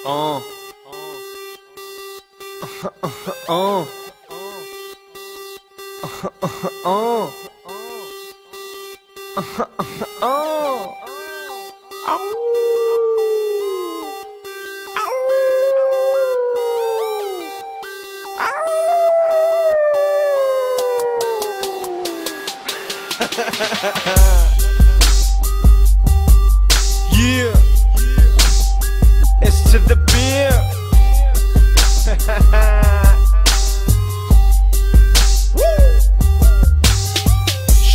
Oh. Yeah, it's to the beer.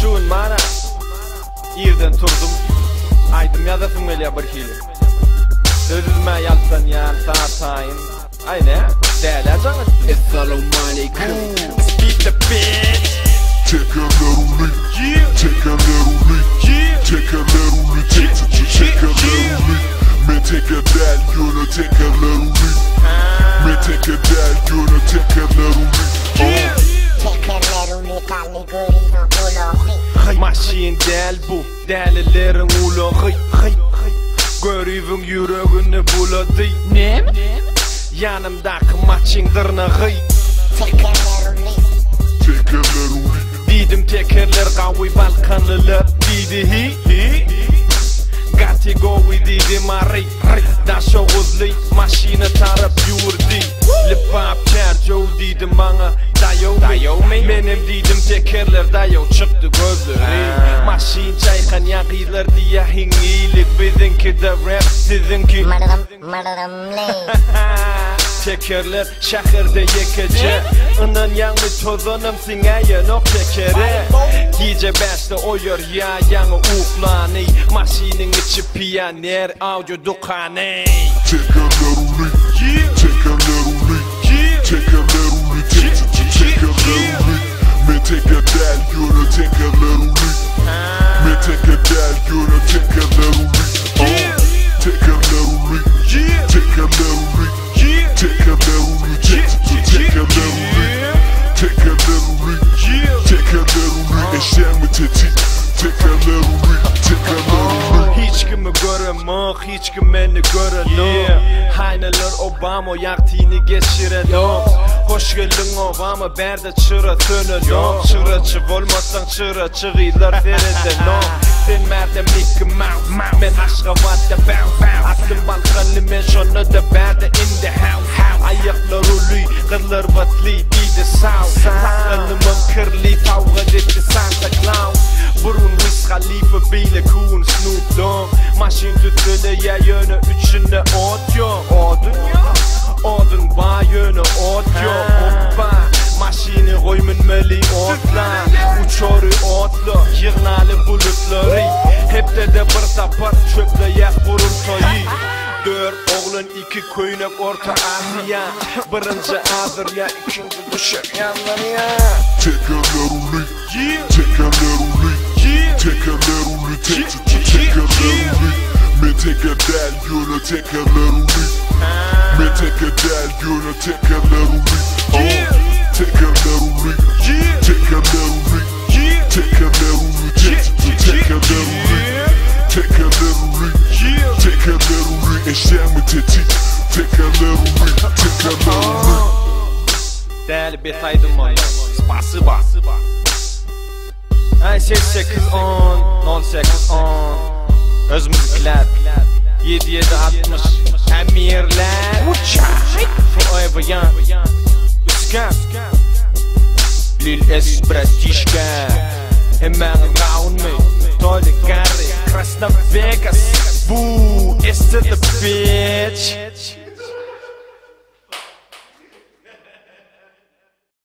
Şun mana yerden turdum, aydım ya da tümeliye bir hili. Sözüzme yalsan yan saatayın. Ayne, değerli canım. Assalamu alaikum. Beat the bitch. Take a little leak, Yeah, take a little leak, yeah, take a little leak, take a little leak. Me take a dal, you know take a little leak. Me take a dal, you know take a little leak. yeah. Tekerlerimi kalligurino bulohi. Maşin del bu, delilerin ulağı. Görüvün yüreğini buladı. Ne? Yanımdaki maçın dırnağı. Tekerlerimi Take a little leak. Didim tekerler kavi balkanlılar. Didi hi. Gati govi didi mari. Daşa uzli, maşina taraf yurdi. Lipap çerço didim bana. Dayo benim didim tekerler dayo çıktı gözleri. Maşin çaykan yakılar diye hingilik. Bizimki de rap, sizinki mırdım ley. Tekerler şehirde yekece. Inan yanı tozanım sineye nok tekere. Gece beşte oyor ya yanı uklani. Maşinin içi piyaner audio dukani. Take a little leak, take a little leak, take a little leak, take a little leak. Me take a dal, you know take a little leak. Me take a dal, you know take a little leak. Take a little leak, take a little leak. Take a little leak, take a little leak. Take a little leak, take a little leak. Eşeğimi tetik, take a little leak, take a little leak. Hiç kimi göremem, hiç kim beni göremem. Hayneler Obama yaktığını geçirelim. Hoş geldin Obama, berde çıra sönelim. Çıracı olmazsan çıracılar verelim. Sen merde Mickey Mouse, men aşka vatta bounce. Aslım balkanlı men şunu da berde in the house. Ayaklar uluy, kırlar batlı, be the sound. Sakalımın kırlı, tavga etti Santa Claus. Burun Wiz Khalifa bile kuğun Snoop Dogg. Maşin tütüle ya yönü üçünde ot yok. Odun ba yönü ot yok. Hoppa, maşini koymunmeli otla. Uçoru otlu, yığnalı bulutları. Hep de bir sapar çöple yak burun toyu. Dört oğlun iki köynek Orta Asya. Birinci Azerya, ikinci düşük yanlarya. Take a little leak, take a little leak, take a little leak, take a little leak. Me take a dal, you know take a little leak. Me take a dal, you know take a little leak. Take a little leak, take a little leak, take a little leak, take a little leak. Take a little leak, take a little leak. Eşeğimi tetik, take a little leak, take a little leak. Değerli betaydım valla. Spasiba. Ay 8810 0810 öz müzikler 7760 emirler Forever young Üskan Lil Esbratişka Hemen raunmi Toli Gary Krasna Vegas Boo, it's to the bitch.